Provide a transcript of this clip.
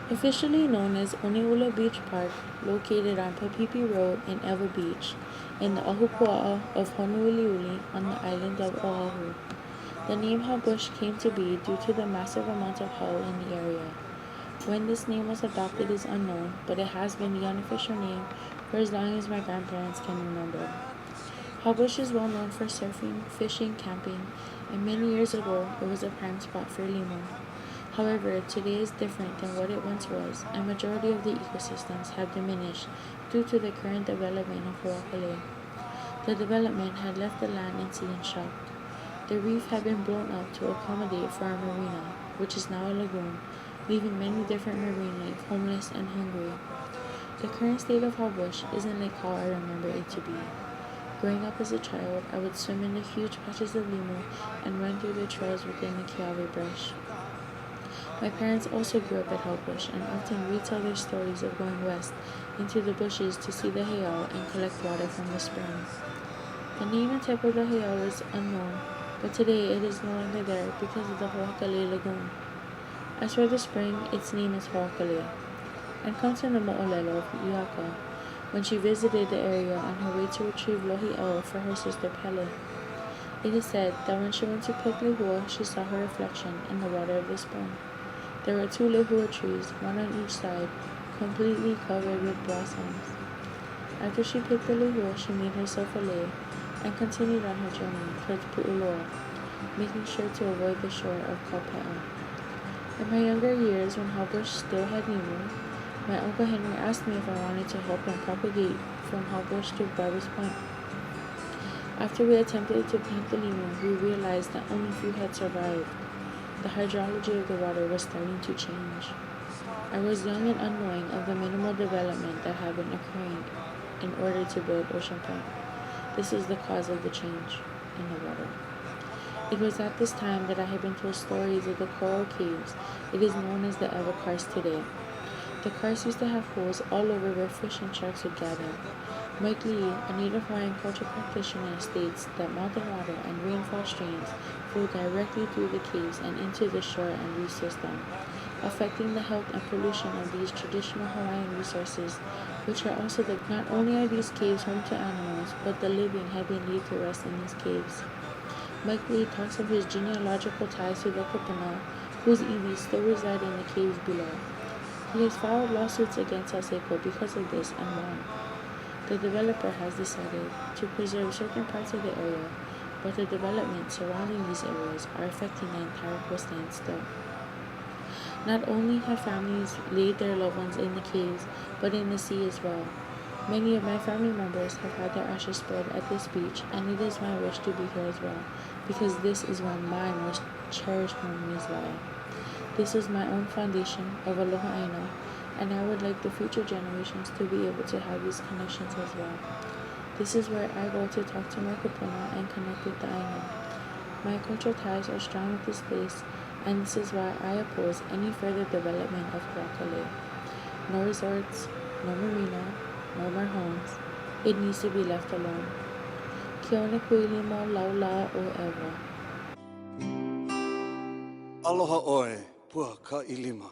Officially known as Oneula Beach Park, located on Papipi Road in Ewa Beach, in the Ahupua'a of Honouliuli on the island of Oahu. The name Hau Bush came to be due to the massive amount of hau in the area. When this name was adopted is unknown, but it has been the unofficial name for as long as my grandparents can remember. Hau Bush is well known for surfing, fishing, camping, and many years ago it was a prime spot for lemur. However, today is different than what it once was, and majority of the ecosystems have diminished due to the current development of Huakale. The development had left the land and sea in shock. The reef had been blown up to accommodate for a marina, which is now a lagoon, leaving many different marine life homeless and hungry. The current state of Hau Bush isn't like how I remember it to be. Growing up as a child, I would swim in the huge patches of limu and run through the trails within the kiawe brush. My parents also grew up at Hau Bush and often retell their stories of going west into the bushes to see the heiau and collect water from the spring. The name and type of the heiau is unknown, but today it is no longer there because of the Hoakale Lagoon. As for the spring, its name is Hoakale, and comes from the mo'olelo of Iaka, when she visited the area on her way to retrieve lohi'au for her sister Pele. It is said that when she went to pick lehua, she saw her reflection in the water of the spring. There were 2 lehua trees, one on each side, completely covered with blossoms. After she picked the lehua, she made herself a lei and continued on her journey towards Pu'uloa, making sure to avoid the shore of Kaupe'a. In my younger years, when Hau Bush still had limu, my Uncle Henry asked me if I wanted to help him propagate from Hau Bush to Barbers Point. After we attempted to plant the limu, we realized that only few had survived. The hydrology of the water was starting to change. I was young and unknowing of the minimal development that had been occurring in order to build Ocean Point. This is the cause of the change in the water. It was at this time that I had been told stories of the coral caves. It is known as the Ewa Karst today. The karst used to have holes all over where fish and sharks would gather. Mike Lee, a native Hawaiian culture practitioner, states that mountain water and rainfall streams flow directly through the caves and into the shore and reef system, affecting the health and pollution of these traditional Hawaiian resources, which are also not only are these caves home to animals, but the living have been laid to rest in these caves. Mike Lee talks of his genealogical ties to the kupuna, whose iwi still reside in the caves below. He has filed lawsuits against Alseco because of this and won. The developer has decided to preserve certain parts of the area, but the development surrounding these areas are affecting the entire coastline still. Not only have families laid their loved ones in the caves, but in the sea as well. Many of my family members have had their ashes spread at this beach, and it is my wish to be here as well, because this is where my most cherished memories lie. This is my own foundation of Aloha Aina, and I would like the future generations to be able to have these connections as well. This is where I go to talk to my kupuna and connect with the Aina. My cultural ties are strong with this place, and this is why I oppose any further development of Huakale. No resorts, no marina, no more homes. It needs to be left alone. Kiona kuili mo laula o Ewa. Aloha oe, pua ka ilima.